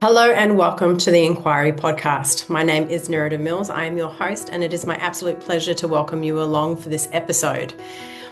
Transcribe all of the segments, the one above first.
Hello and welcome to the Enquiry podcast. My name is Nerida Mills. I am your host, and it is my absolute pleasure to welcome you along for this episode.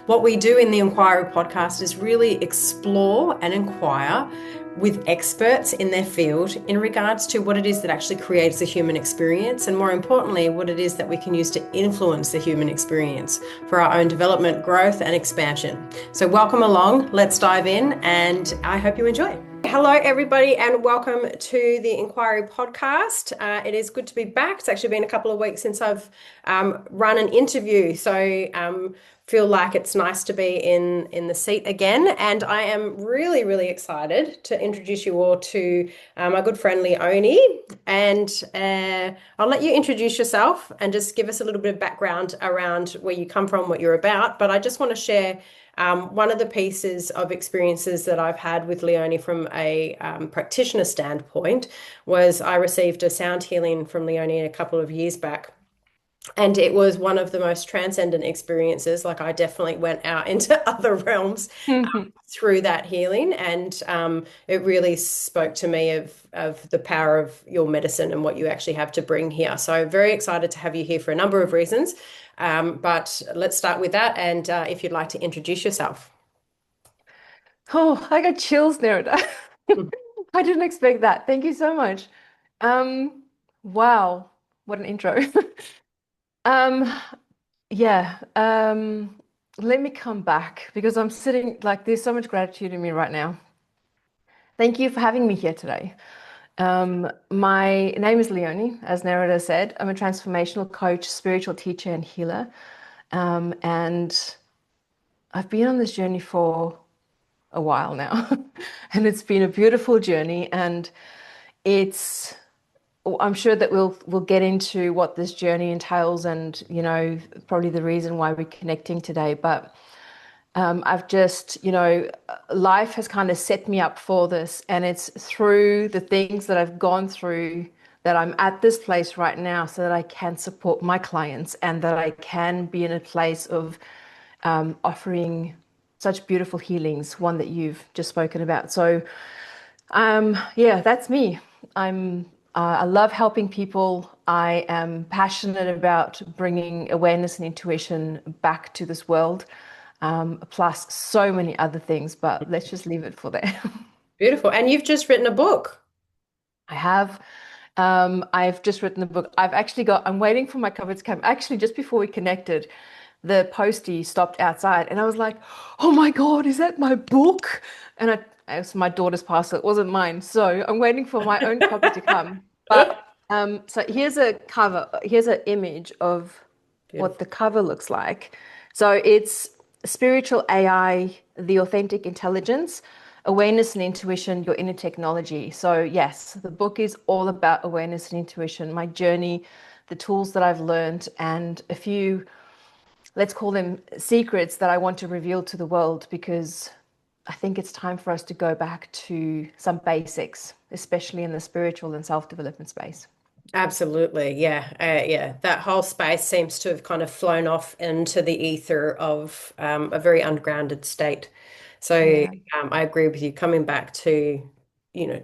What we do in the Enquiry podcast is really explore and inquire with experts in their field in regards to what it is that actually creates a human experience, and more importantly, what it is that we can use to influence the human experience for our own development, growth, and expansion. So, welcome along. Let's dive in, and I hope you enjoy. Hello, everybody, and welcome to the Enquiry podcast. It is good to be back. It's actually been a couple of weeks since I've run an interview, so feel like it's nice to be in the seat again. And I am really, really excited to introduce you all to my good friend Leonie. And I'll let you introduce yourself and just give us a little bit of background around where you come from, what you're about. But I just want to share one of the pieces of experiences that I've had with Leonie from a practitioner standpoint was I received a sound healing from Leonie a couple of years back. And it was one of the most transcendent experiences. Like, I definitely went out into other realms through that healing, and it really spoke to me of the power of your medicine and what you actually have to bring here. So very excited to have you here for a number of reasons. But let's start with that. And if you'd like to introduce yourself. Oh, I got chills there. I didn't expect that. Thank you so much. Um, wow, what an intro. Um, yeah, let me come back because I'm sitting like there's so much gratitude in me right now. Thank you for having me here today. My name is Leonie, as Narada said. I'm a transformational coach, spiritual teacher, and healer. And I've been on this journey for a while now. And it's been a beautiful journey. And it's, I'm sure that we'll get into what this journey entails and, probably the reason why we're connecting today. But I've just, life has kind of set me up for this. And it's through the things that I've gone through that I'm at this place right now so that I can support my clients and that I can be in a place of offering such beautiful healings, one that you've just spoken about. So, yeah, that's me. I love helping people. I am passionate about bringing awareness and intuition back to this world, plus so many other things, but let's just leave it for there. Beautiful. And you've just written a book. I have. I've just written a book. I'm waiting for my cover to come. Actually, just before we connected, the postie stopped outside and I was like, oh my God, is that my book? And it was my daughter's parcel. It wasn't mine. So I'm waiting for my own copy to come. But so here's a cover. Here's an image of what Beautiful. the cover looks like. So it's spiritual AI, the authentic intelligence, awareness and intuition, your inner technology. So yes, the book is all about awareness and intuition, my journey, the tools that I've learned, and a few, let's call them secrets that I want to reveal to the world because I think it's time for us to go back to some basics, especially in the spiritual and self-development space. Absolutely. Yeah. Yeah. That whole space seems to have kind of flown off into the ether of a very ungrounded state. So Yeah. I agree with you. Coming back to,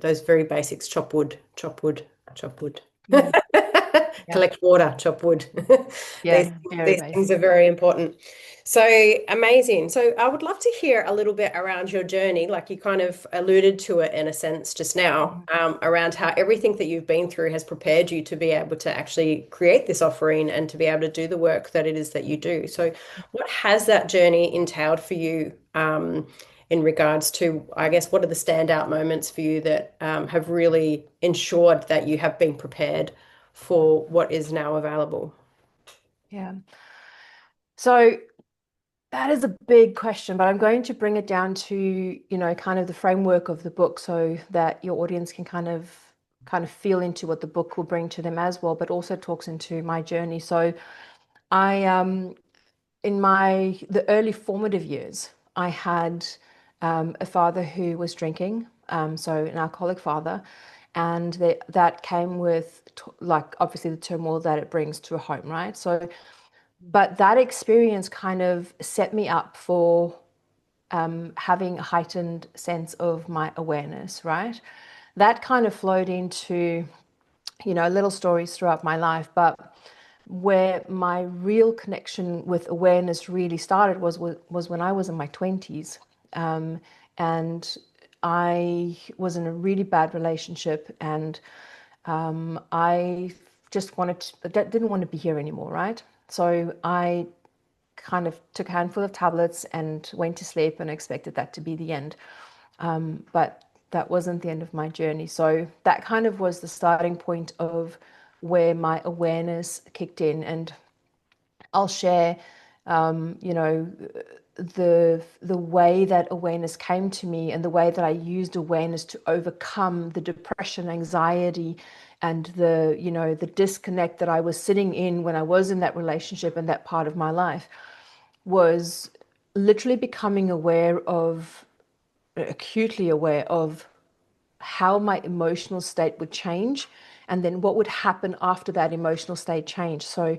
those very basics: chop wood, chop wood, chop wood. Mm. Yeah. Collect water, chop wood. These Yeah, very these things are basic. very important. So amazing. So I would love to hear a little bit around your journey, like you kind of alluded to it in a sense just now, Mhm. around how everything that you've been through has prepared you to be able to actually create this offering and to be able to do the work that it is that you do. So what has that journey entailed for you, in regards to, I guess, what are the standout moments for you that have really ensured that you have been prepared for what is now available? Yeah. So that is a big question, but I'm going to bring it down to, kind of the framework of the book so that your audience can kind of feel into what the book will bring to them as well, but also talks into my journey. So I in my the early formative years, I had a father who was drinking, so an alcoholic father, and that came with like obviously the turmoil that it brings to a home, right? So but that experience kind of set me up for having a heightened sense of my awareness, right? that kind of flowed into, little stories throughout my life. But where my real connection with awareness really started was when I was in my 20s. And I was in a really bad relationship, and I just didn't want to be here anymore, right? So I kind of took a handful of tablets and went to sleep and expected that to be the end. But that wasn't the end of my journey. So that kind of was the starting point of where my awareness kicked in. And I'll share, you know, the way that awareness came to me and the way that I used awareness to overcome the depression, anxiety, and the disconnect that I was sitting in when I was in that relationship and that part of my life was literally becoming aware of, acutely aware of how my emotional state would change and then what would happen after that emotional state change. So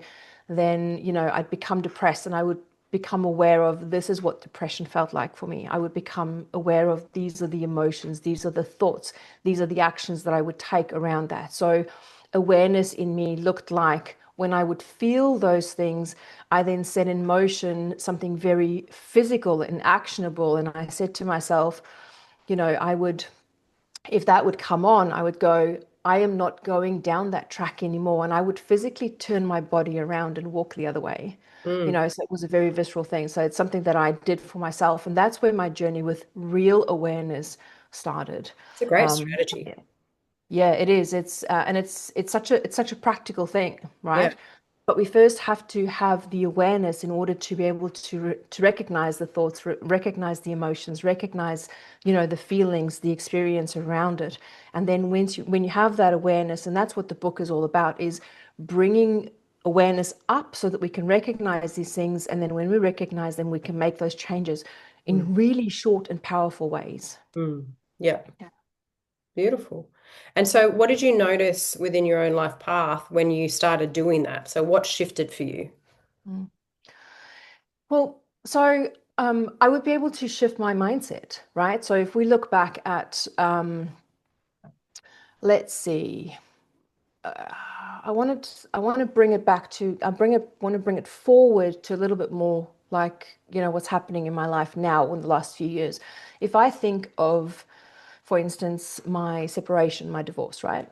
then, I'd become depressed and I would become aware of this is what depression felt like for me. I would become aware of these are the emotions, these are the thoughts, these are the actions that I would take around that. So awareness in me looked like when I would feel those things, I then set in motion something very physical and actionable. And I said to myself, I would, if that would come on, I would go, I am not going down that track anymore. And I would physically turn my body around and walk the other way. Mm. So it was a very visceral thing. So it's something that I did for myself. And that's where my journey with real awareness started. It's a great Um, strategy. yeah, it is. It's such a practical thing, Yeah. right? But we first have to have the awareness in order to be able to recognize the thoughts, recognize the emotions, recognize, the feelings, the experience around it. And then when you have that awareness, and that's what the book is all about, is bringing awareness up so that we can recognize these things. And then when we recognize them, we can make those changes Mm. in really short and powerful ways. Mm. Yeah. Yeah. Beautiful. And so, what did you notice within your own life path when you started doing that? So, what shifted for you? Mm. Well, so I would be able to shift my mindset, right? So if we look back at, let's see, I want to bring it back to, want to bring it forward to a little bit more like, what's happening in my life now in the last few years. If I think of, for instance, my separation, my divorce, right?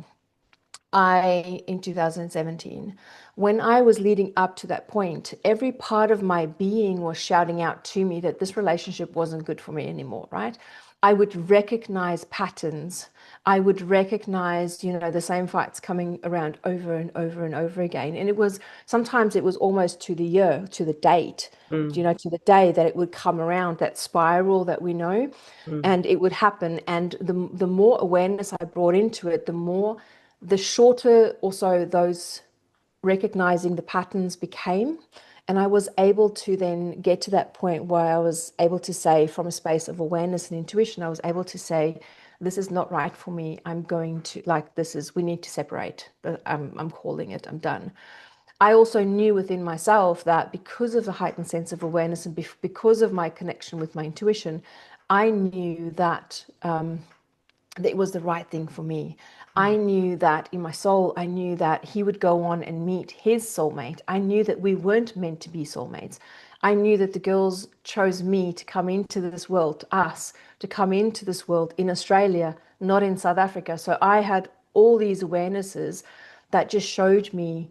In 2017, when I was leading up to that point, every part of my being was shouting out to me that this relationship wasn't good for me anymore, right? I would recognize patterns. I would recognize, the same fights coming around over and over and over again. And sometimes it was almost to the year, to the date, Mm. to the day that it would come around, that spiral that we know, Mm. and it would happen. And the more awareness I brought into it, the shorter also those recognizing the patterns became. And I was able to then get to that point where I was able to say, from a space of awareness and intuition, I was able to say, this is not right for me. I'm going to, like, we need to separate. I'm calling it, I'm done. I also knew within myself that because of the heightened sense of awareness and because of my connection with my intuition, I knew that that it was the right thing for me. I knew that in my soul, I knew that he would go on and meet his soulmate. I knew that we weren't meant to be soulmates. I knew that the girls chose me to come into this world, us, to come into this world in Australia, not in South Africa. So I had all these awarenesses that just showed me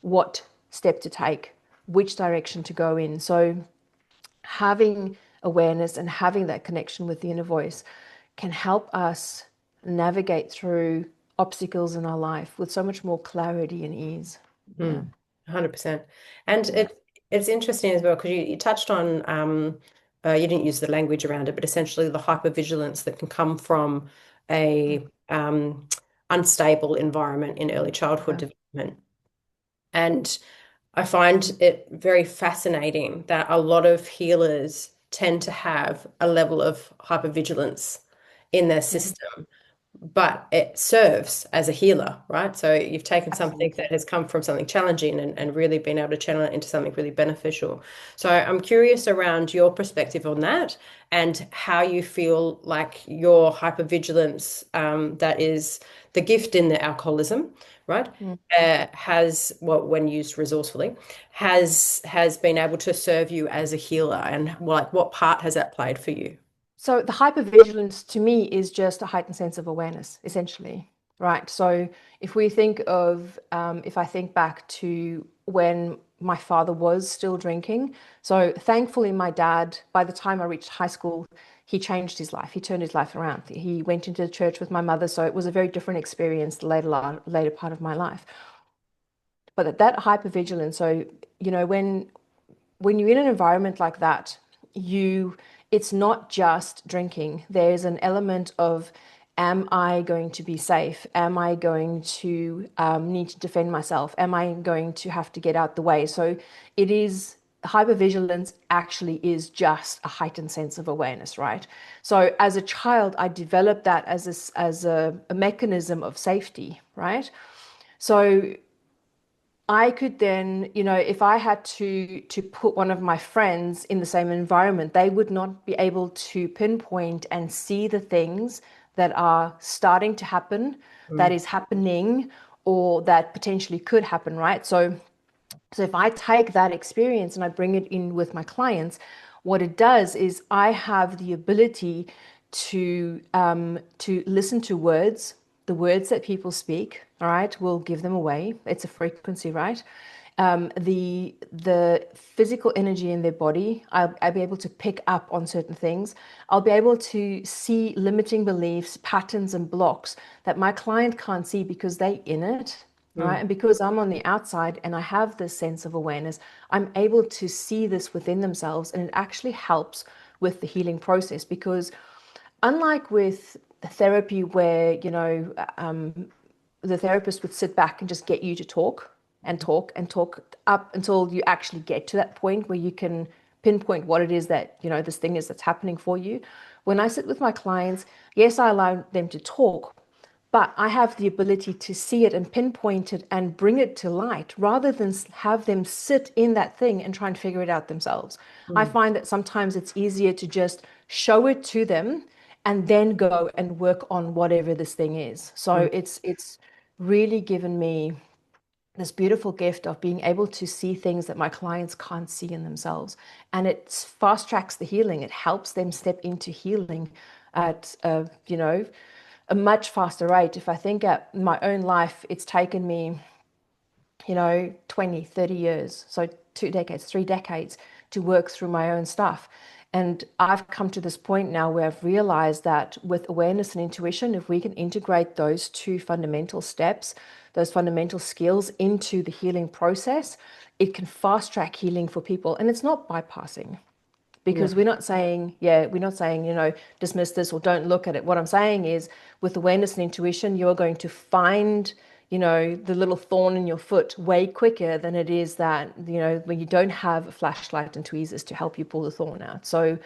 what step to take, which direction to go in. So having awareness and having that connection with the inner voice can help us navigate through obstacles in our life with so much more clarity and ease. Yeah. 100%. And Yeah. it's interesting as well because you touched on you didn't use the language around it, but essentially the hypervigilance that can come from a unstable environment in early childhood Yeah. development. And I find it very fascinating that a lot of healers tend to have a level of hypervigilance in their Mm. system. but it serves as a healer, right? So you've taken something Absolutely. that has come from something challenging and really been able to channel it into something really beneficial. So I'm curious around your perspective on that and how you feel like your hypervigilance, that is the gift in the alcoholism, right? Mm. Has, well, when used resourcefully, has been able to serve you as a healer, and like what part has that played for you? So the hypervigilance to me is just a heightened sense of awareness, essentially, right? So if we think of, if I think back to when my father was still drinking, so thankfully my dad, by the time I reached high school, he changed his life. He turned his life around. He went into the church with my mother, so it was a very different experience the later part of my life. But that hypervigilance, so when you're in an environment like that, you it's not just drinking. There's an element of, am I going to be safe? Am I going to need to defend myself? Am I going to have to get out the way? So it is hypervigilance actually is just a heightened sense of awareness, right? So as a child, I developed that as a mechanism of safety, right? So I could then, if I had to put one of my friends in the same environment, they would not be able to pinpoint and see the things that are starting to happen, that Mm, is happening, or that potentially could happen, right? So if I take that experience and I bring it in with my clients, what it does is I have the ability to listen to words. The words that people speak, all right, will give them away. It's a frequency, right? The physical energy in their body, I'll be able to pick up on certain things. I'll be able to see limiting beliefs, patterns, and blocks that my client can't see because they in it. Right. mm, And because I'm on the outside and I have this sense of awareness, I'm able to see this within themselves. And it actually helps with the healing process because, unlike with therapy, where, the therapist would sit back and just get you to talk and talk and talk up until you actually get to that point where you can pinpoint what it is that, this thing is that's happening for you. When I sit with my clients, yes, I allow them to talk, but I have the ability to see it and pinpoint it and bring it to light rather than have them sit in that thing and try and figure it out themselves. I mm, find that sometimes it's easier to just show it to them and then go and work on whatever this thing is. So mm. it's really given me this beautiful gift of being able to see things that my clients can't see in themselves. And it fast tracks the healing. It helps them step into healing at, a much faster rate. If I think at my own life, it's taken me, 20, 30 years, so 2 decades, 3 decades to work through my own stuff. And I've come to this point now where I've realized that with awareness and intuition, if we can integrate those two fundamental steps, those fundamental skills into the healing process, it can fast track healing for people. And it's not bypassing No. because we're not saying, dismiss this or don't look at it. What I'm saying is with awareness and intuition, you're going to find, the little thorn in your foot way quicker than it is that, when you don't have a flashlight and tweezers to help you pull the thorn out. So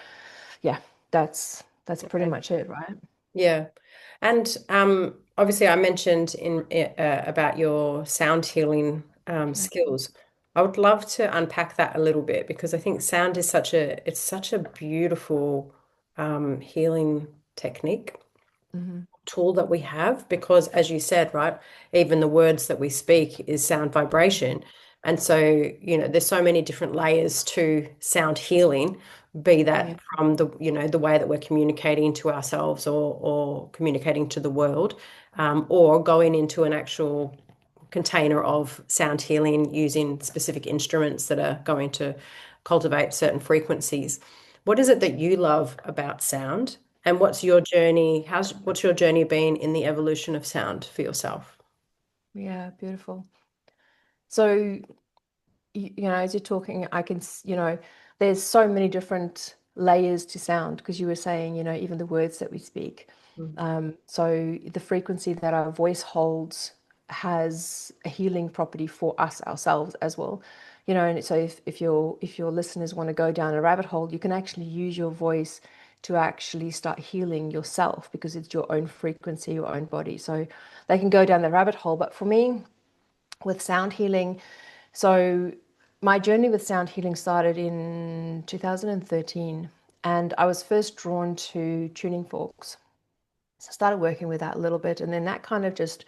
yeah, that's pretty Okay. much it, right? Yeah. And obviously, I mentioned in about your sound healing skills. I would love to unpack that a little bit because I think sound is such a beautiful healing technique Mm-hmm. tool that we have because, as you said, right, even the words that we speak is sound vibration. And so, there's so many different layers to sound healing, be Yeah. that from the way that we're communicating to ourselves or communicating to the world, or going into an actual container of sound healing using specific instruments that are going to cultivate certain frequencies. What is it that you love about sound? And what's your journey been in the evolution of sound for yourself? Yeah, beautiful. So as you're talking, I can, there's so many different layers to sound because you were saying, even the words that we speak. Mm, So the frequency that our voice holds has a healing property for us ourselves as well. And so if your listeners want to go down a rabbit hole, you can actually use your voice to actually start healing yourself because it's your own frequency, your own body. So they can go down the rabbit hole. But for me, with sound healing, so my journey with sound healing started in 2013, and I was first drawn to tuning forks. So I started working with that a little bit, and then that kind of just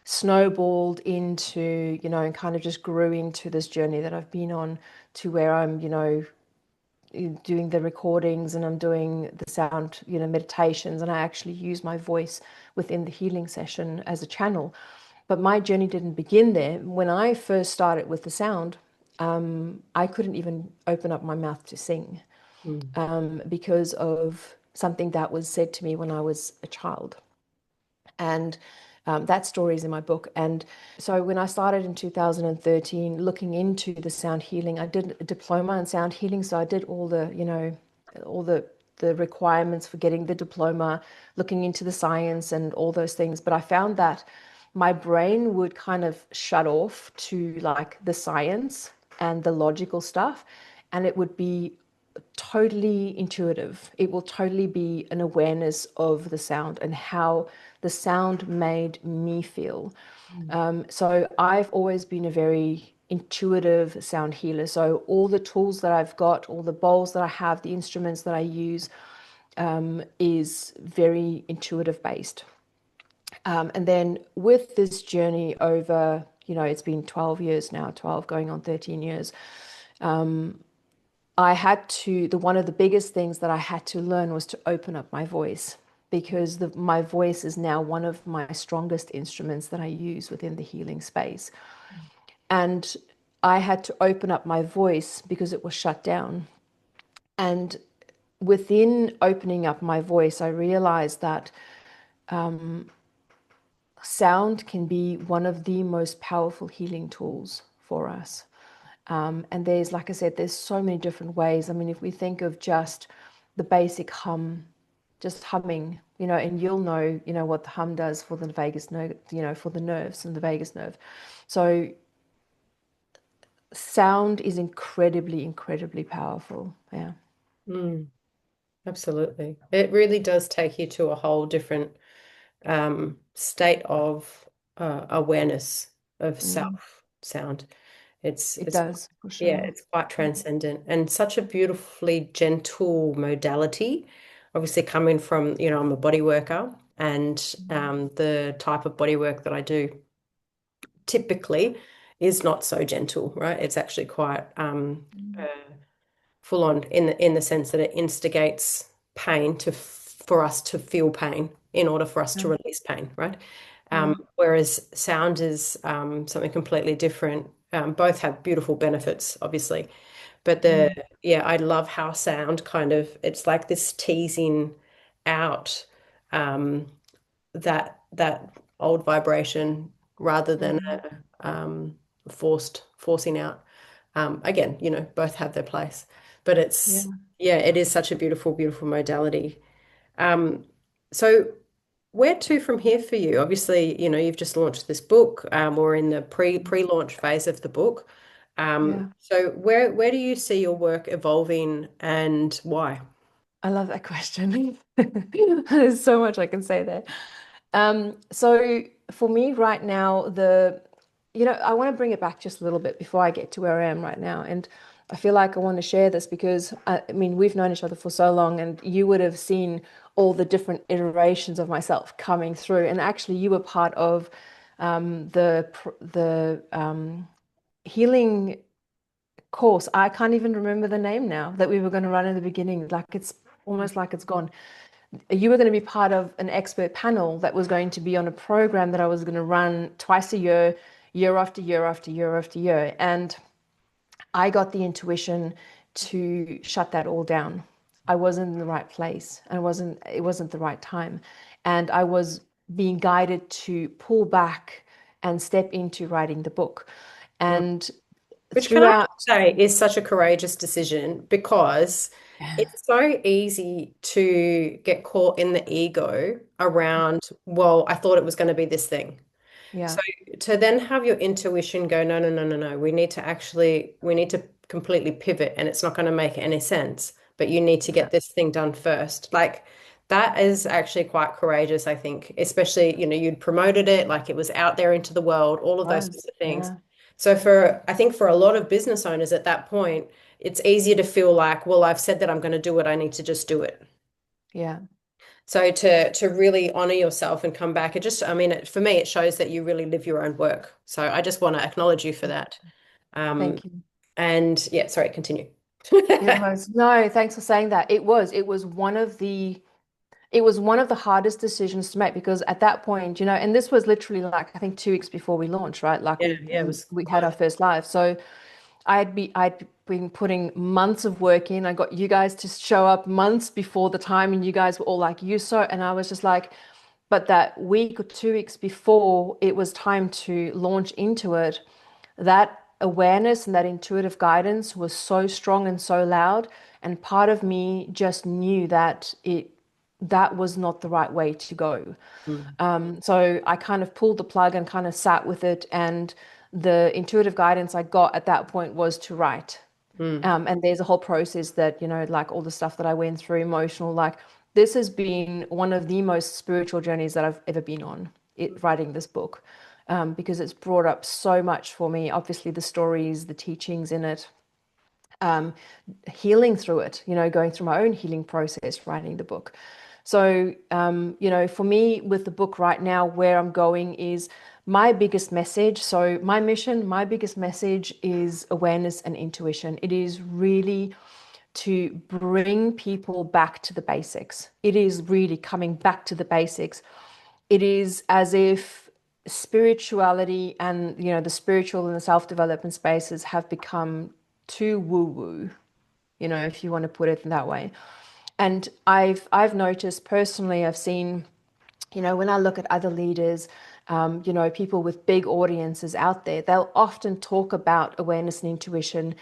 snowballed into, and kind of just grew into this journey that I've been on to where I'm, doing the recordings and I'm doing the sound, meditations, and I actually use my voice within the healing session as a channel. But my journey didn't begin there. When I first started with the sound, I couldn't even open up my mouth to sing Mm. because of something that was said to me when I was a child. And that story is in my book. And so when I started in 2013 looking into the sound healing, I did a diploma in sound healing. So I did all the, all the requirements for getting the diploma, looking into the science and all those things. But I found that my brain would kind of shut off to like the science and the logical stuff, and it would be totally intuitive. It will totally be an awareness of the sound and how the sound made me feel. So I've always been a very intuitive sound healer. So all the tools that I've got, all the bowls that I have, the instruments that I use, is very intuitive based. And then with this journey over, it's been 12 years now, 12 going on 13 years. I had to, one of the biggest things that I had to learn was to open up my voice, because my voice is now one of my strongest instruments that I use within the healing space. And I had to open up my voice because it was shut down. And within opening up my voice, I realized that sound can be one of the most powerful healing tools for us. And there's, like I said, there's so many different ways. I mean, if we think of just the basic hum, just humming, and you'll know, what the hum does for the vagus nerve, for the nerves and the vagus nerve. So sound is incredibly, incredibly powerful. Yeah. Mm. Absolutely. It really does take you to a whole different state of awareness of Mm, self sound. It's it it's does, for yeah, sure. it's quite transcendent and such a beautifully gentle modality. Obviously, coming from, I'm a body worker, and the type of body work that I do typically is not so gentle, right? It's actually quite uh, full on in the sense that it instigates pain for us to feel pain in order for us to Yeah. release pain, right? Yeah. Whereas sound is something completely different. Both have beautiful benefits, obviously, but Mm, yeah, I love how sound kind of, it's like this teasing out um, that old vibration rather than mm, a forcing out. Again, both have their place, but yeah. yeah, it is such a beautiful, beautiful modality. Um, so where to from here for you? Obviously, you've just launched this book, or in the pre-launch phase of the book. Yeah. So where do you see your work evolving and why? I love that question. There's so much I can say there. So for me right now, I want to bring it back just a little bit before I get to where I am right now. And I feel like I want to share this because I mean, we've known each other for so long, and you would have seen all the different iterations of myself coming through. And actually, you were part of the healing course. I can't even remember the name now that we were going to run in the beginning. Like it's almost like it's gone. You were going to be part of an expert panel that was going to be on a program that I was going to run twice a year, year after year after year after year. And I got the intuition to shut that all down. I wasn't in the right place, and it wasn't the right time. And I was being guided to pull back and step into writing the book. And Which can I throughout, say is such a courageous decision, because it's so easy to get caught in the ego around, well, I thought it was going to be this thing. yeah, So to then have your intuition go, no, no, no, no, no, we need to completely pivot, and it's not going to make any sense. but you need to Yeah. get this thing done first. Like that is actually quite courageous, I think, especially, you'd promoted it, like it was out there into the world, all of those sorts Was. of things. Yeah. So I think for a lot of business owners at that point, it's easier to feel like, well, I've said that I'm going to do it, I need to just do it. Yeah. So to really honor yourself and come back, I mean, for me, it shows that you really live your own work. So I just want to acknowledge you for that. Um, Thank you. and yeah, sorry, continue. It was. No, thanks for saying that. It was one of the hardest decisions to make because at that point, and this was literally like I think 2 weeks before we launched, right? Like Yeah, we yeah, it we was we had our close. first live. So I'd been putting months of work in. I got you guys to show up months before the time, and you guys were all like, "You so," and I was just like, but that week or 2 weeks before it was time to launch into it, that awareness and that intuitive guidance was so strong and so loud. And part of me just knew that was not the right way to go. Mm, So I kind of pulled the plug and kind of sat with it. And the intuitive guidance I got at that point was to write. mm, And there's a whole process that, like all the stuff that I went through, emotional, like this has been one of the most spiritual journeys that I've ever been on, writing this book, because it's brought up so much for me. Obviously, the stories, the teachings in it, um, healing through it, going through my own healing process, writing the book. So, for me, with the book right now, where I'm going is my biggest message. So, my mission, my biggest message is awareness and intuition. It is really to bring people back to the basics. It is really coming back to the basics. It is as if spirituality and, the spiritual and the self-development spaces have become too woo-woo, if you want to put it that way. And I've noticed personally, I've seen, when I look at other leaders, people with big audiences out there, they'll often talk about awareness and intuition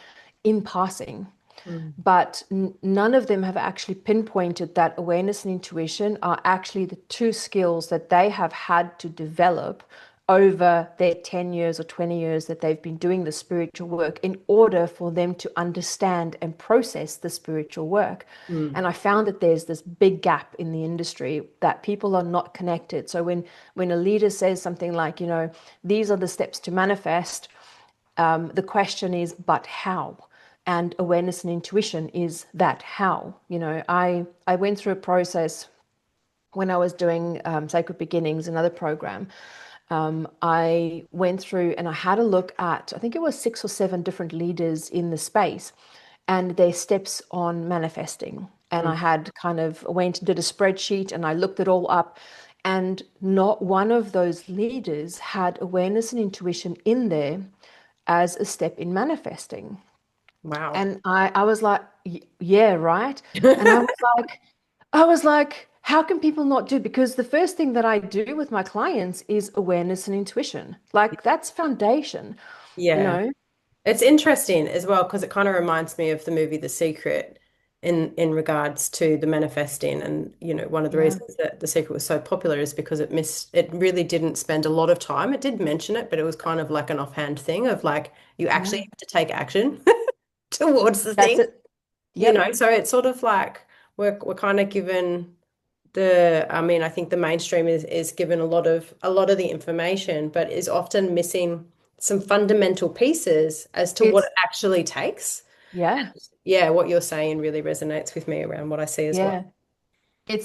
in passing, mm, but none of them have actually pinpointed that awareness and intuition are actually the two skills that they have had to develop over their 10 years or 20 years that they've been doing the spiritual work in order for them to understand and process the spiritual work. mm, And I found that there's this big gap in the industry that people are not connected. So when a leader says something like, these are the steps to manifest, the question is, but how? And awareness and intuition is that how. I went through a process when I was doing Sacred Beginnings, another program. I went through and I had a look at, I think it was 6 or 7 different leaders in the space and their steps on manifesting. And mm. I had kind of went and did a spreadsheet and I looked it all up. And not one of those leaders had awareness and intuition in there as a step in manifesting. Wow. And I was like, Yeah, right." And I was like, how can people not do? Because the first thing that I do with my clients is awareness and intuition. Like that's foundation, you Yeah. know? It's interesting as well because it kind of reminds me of the movie The Secret in regards to the manifesting. And one of the Yeah. reasons that The Secret was so popular is because it really didn't spend a lot of time. It did mention it, but it was kind of like an offhand thing of like you actually Yeah. have to take action towards the That's thing. it. Yep. So it's sort of like we're kind of given I mean, I think the mainstream is given a lot of the information, but is often missing some fundamental pieces as to what It's it actually takes. yeah. Yeah, what you're saying really resonates with me around what I see as well. Yeah.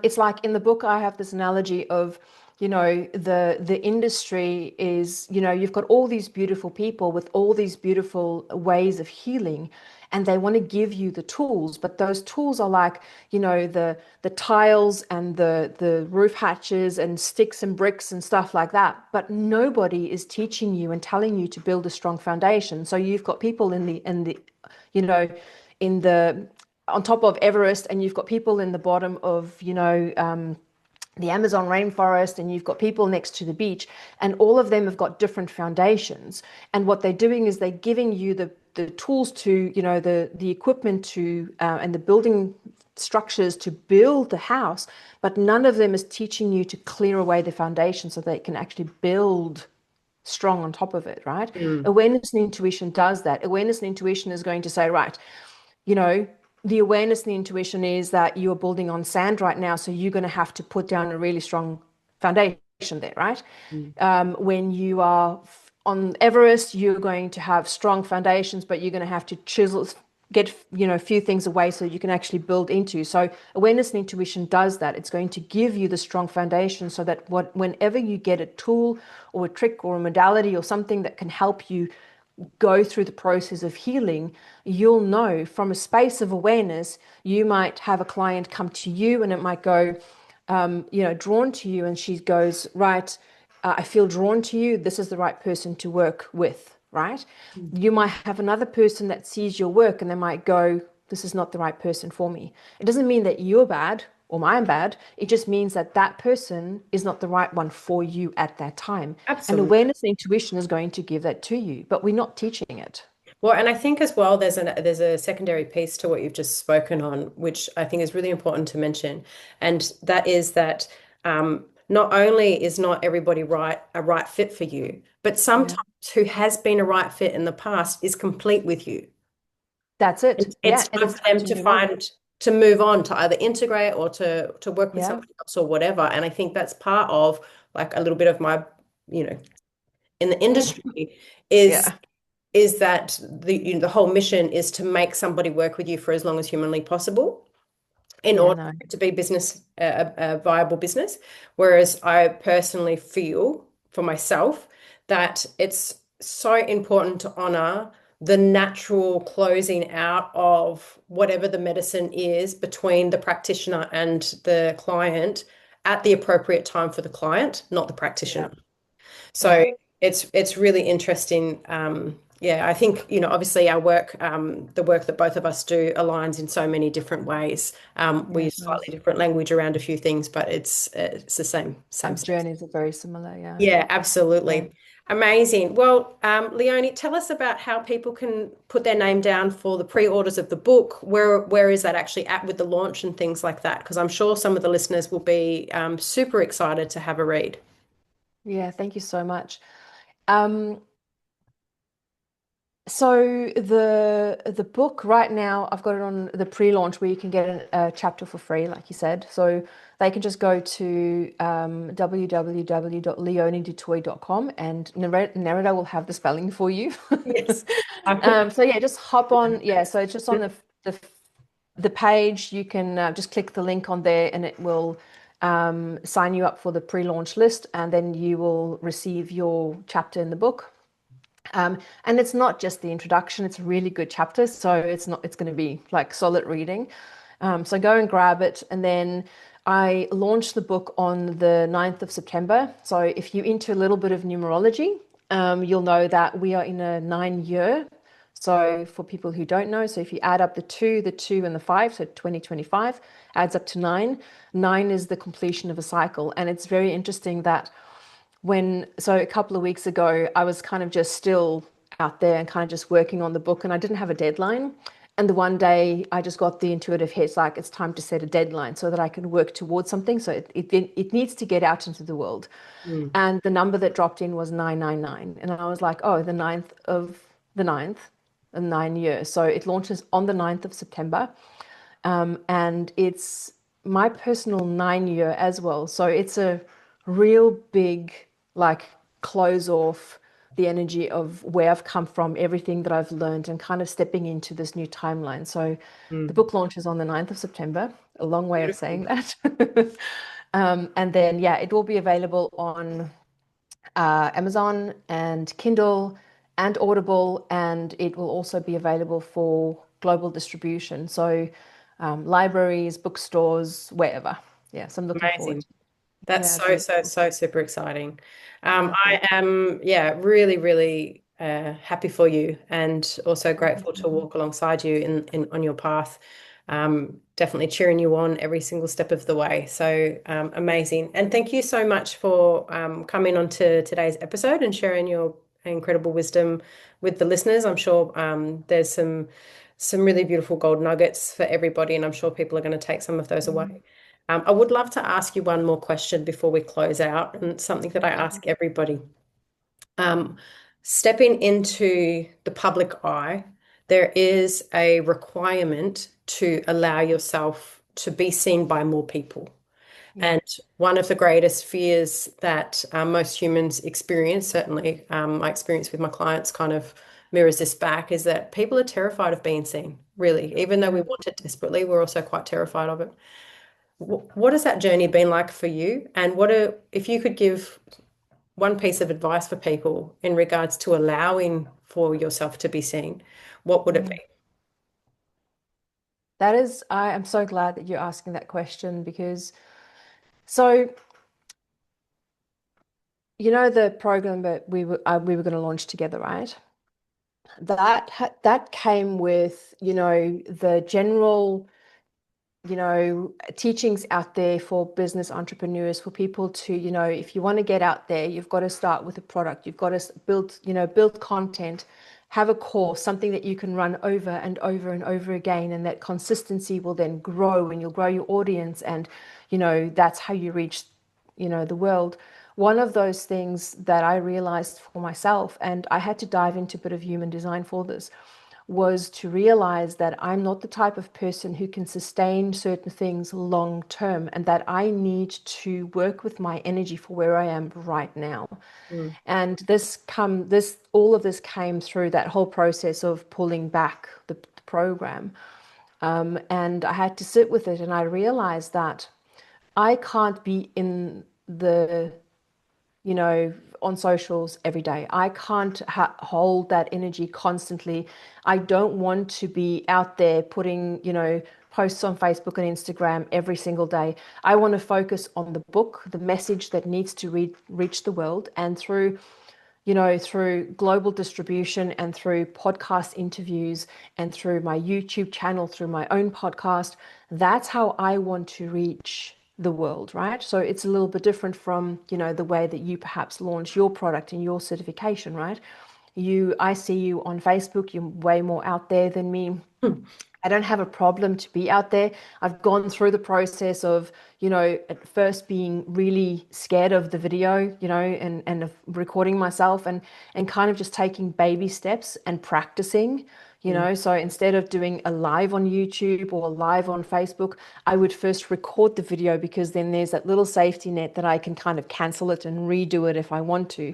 It's like in the book I have this analogy of, the industry is, you've got all these beautiful people with all these beautiful ways of healing, and they want to give you the tools, but those tools are like, the tiles and the roof hatches and sticks and bricks and stuff like that. But nobody is teaching you and telling you to build a strong foundation. So you've got people you know, in the on top of Everest, and you've got people in the bottom of, the Amazon rainforest, and you've got people next to the beach, and all of them have got different foundations. And what they're doing is they're giving you the tools to, the equipment to, and the building structures to build the house, but none of them is teaching you to clear away the foundation so they can actually build strong on top of it, right? Mm, Awareness and intuition does that. Awareness and intuition is going to say, right, you know, the awareness and the intuition is that you're building on sand right now, so you're going to have to put down a really strong foundation there, right? Mm. When you are on Everest, you're going to have strong foundations, but you're going to have to chisel, get, a few things away so you can actually build into. So awareness and intuition does that. It's going to give you the strong foundation so that whenever you get a tool or a trick or a modality or something that can help you go through the process of healing, you'll know from a space of awareness. You might have a client come to you and it might go, drawn to you, and she goes, right, I feel drawn to you. This is the right person to work with, right? Mm. You might have another person that sees your work and they might go, this is not the right person for me. It doesn't mean that you're bad or I'm bad. It just means that that person is not the right one for you at that time. And Absolutely. awareness and intuition is going to give that to you, but we're not teaching it. Well, and I think as well, there's a secondary piece to what you've just spoken on, which I think is really important to mention, and that is that not only is not everybody a right fit for you, but Yeah, sometimes who has been a right fit in the past is complete with you. that's it. It's Yeah, and time it's for time them to to move on. move on to either integrate or to work with Yeah. somebody else or whatever. And I think that's part of like a little bit of my, you know, in the industry is Yeah. is that the whole mission is to make somebody work with you for as long as humanly possible in Yeah, order no. for it to be business a viable business. Whereas I personally feel for myself that it's so important to honor the natural closing out of whatever the medicine is between the practitioner and the client at the appropriate time for the client, not the Yeah. practitioner. So Yeah. it's really interesting. Yeah, I think, obviously our work, the work that both of us do aligns in so many different ways. We Yeah, it use slightly does. different language around a few things, but it's the same Our stuff. journeys are very similar. Yeah. Yeah, Yeah. absolutely. Amazing. Well, Leonie, tell us about how people can put their name down for the pre-orders of the book. Where is that actually at with the launch and things like that? Because I'm sure some of the listeners will be super excited to have a read. Yeah. Thank you so much. Um, So the book right now, I've got it on the pre-launch where you can get a chapter for free, like you said. So they can just go to www.leoniedutoit.com and Nerida will have the spelling for you. Yes. I So yeah, just hop on. Yeah, so it's just on the the page. You can just click the link on there, and it will sign you up for the pre-launch list, and then you will receive your chapter in the book. And it's not just the introduction, it's a really good chapter. So it's going to be like solid reading. So go and grab it. And then I launched the book on the 9th of September. So if you're into a little bit of numerology, you'll know that we are in a 9 year. So for people who don't know, so if you add up the two and the five, so 2025 adds up to nine. Nine is the completion of a cycle. And it's very interesting that so a couple of weeks ago, I was kind of just still out there and kind of just working on the book, and I didn't have a deadline. And the one day I just got the intuitive hit, like it's time to set a deadline so that I can work towards something. So it needs to get out into the world. Mm. And the number that dropped in was 999. And I was like, oh, the ninth of the ninth, in 9 years. So it launches on the 9th of September. And it's my personal 9 year as well. So it's a real big, like, close off the energy of where I've come from, everything that I've learned, and kind of stepping into this new timeline. So the Mm. book launches on the 9th of September, a long way of saying Beautiful. that. And then, yeah, it will be available on Amazon and Kindle and Audible, and it will also be available for global distribution. So libraries, bookstores, wherever. Yeah, so I'm looking forward Amazing. to it. That's Yeah, it's really cool. so super exciting. Yeah, thank I am, yeah, really happy for you and also grateful to you. walk alongside you in on your path. Definitely cheering you on every single step of the way. So amazing. And thank you so much for coming on to today's episode and sharing your incredible wisdom with the listeners. I'm sure there's some really beautiful gold nuggets for everybody, and I'm sure people are going to take some of those Mhm. away. I would love to ask you one more question before we close out, and it's something that I Mhm. ask everybody. Um, Stepping into the public eye, there is a requirement to allow yourself to be seen by more people. Yeah. And one of the greatest fears that most humans experience, certainly my experience with my clients kind of mirrors this back, is that people are terrified of being seen, really. Even though we Mm. want it desperately, we're also quite terrified of it. What has that journey been like for you? And if you could give one piece of advice for people in regards to allowing for yourself to be seen, what would it Mm. be? That is, I am so glad that you're asking that question because, so, the program that we were going to launch together, right? That came with, the general teachings out there for business entrepreneurs, for people to, if you want to get out there, you've got to start with a product. You've got to build content, have a course, something that you can run over and over and over again. And that consistency will then grow and you'll grow your audience. And, that's how you reach, the world. One of those things that I realized for myself, and I had to dive into a bit of human design for this, was to realize that I'm not the type of person who can sustain certain things long term, and that I need to work with my energy for where I am right now. Mm, And all of this came through that whole process of pulling back the program. And I had to sit with it, and I realized that I can't be in the on socials every day. I can't hold that energy constantly. I don't want to be out there putting, posts on Facebook and Instagram every single day. I want to focus on the book, the message that needs to reach the world, and through global distribution and through podcast interviews and through my YouTube channel, through my own podcast. That's how I want to reach the world, right? So it's a little bit different from, the way that you perhaps launch your product and your certification, right? I see you on Facebook, you're way more out there than me. mm, I don't have a problem to be out there. I've gone through the process of, at first being really scared of the video, and of recording myself and kind of just taking baby steps and practicing, mm, So instead of doing a live on YouTube or a live on Facebook, I would first record the video because then there's that little safety net that I can kind of cancel it and redo it if I want to.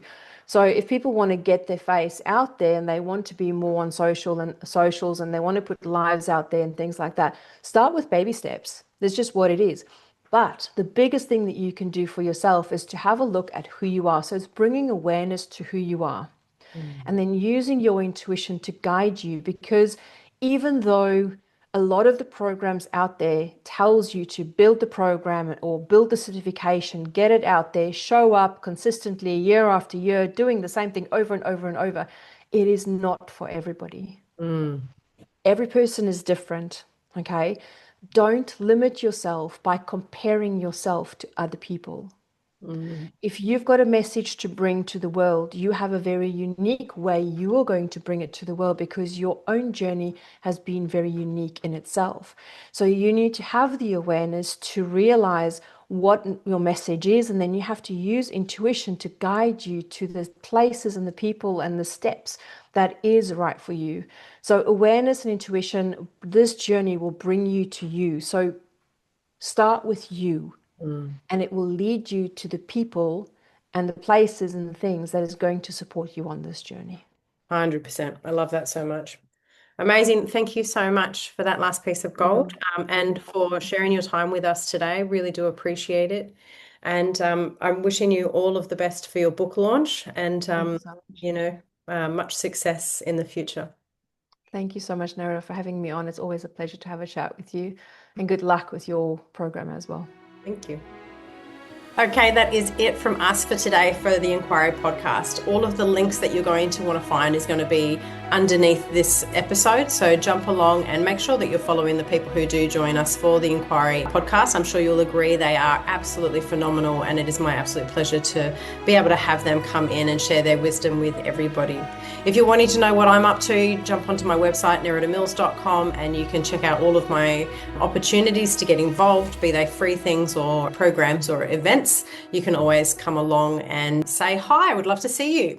So if people want to get their face out there and they want to be more on socials and they want to put lives out there and things like that, start with baby steps. That's just what it is. But the biggest thing that you can do for yourself is to have a look at who you are. So it's bringing awareness to who you are mm, and then using your intuition to guide you, because even though a lot of the programs out there tells you to build the program or build the certification, get it out there, show up consistently year after year, doing the same thing over and over and over, it is not for everybody. mm, Every person is different, okay? Don't limit yourself by comparing yourself to other people. mm, If you've got a message to bring to the world, you have a very unique way you are going to bring it to the world because your own journey has been very unique in itself. So you need to have the awareness to realize what your message is, and then you have to use intuition to guide you to the places and the people and the steps that is right for you. So awareness and intuition, this journey will bring you to you. So start with you, mm. and it will lead you to the people and the places and the things that is going to support you on this journey. 100%. I love that so much. Amazing. Thank you so much for that last piece of gold, Mhm. and for sharing your time with us today. Really do appreciate it. And I'm wishing you all of the best for your book launch and, Thank you so much. you know, much success in the future. Thank you so much, Nara, for having me on. It's always a pleasure to have a chat with you, and good luck with your program as well. Thank you. Okay, that is it from us for today for the Enquiry podcast. All of the links that you're going to want to find is going to be underneath this episode. So jump along and make sure that you're following the people who do join us for the Enquiry podcast. I'm sure you'll agree they are absolutely phenomenal, and it is my absolute pleasure to be able to have them come in and share their wisdom with everybody. If you're wanting to know what I'm up to, jump onto my website, neridamills.com, and you can check out all of my opportunities to get involved, be they free things or programs or events. You can always come along and say hi. I would love to see you.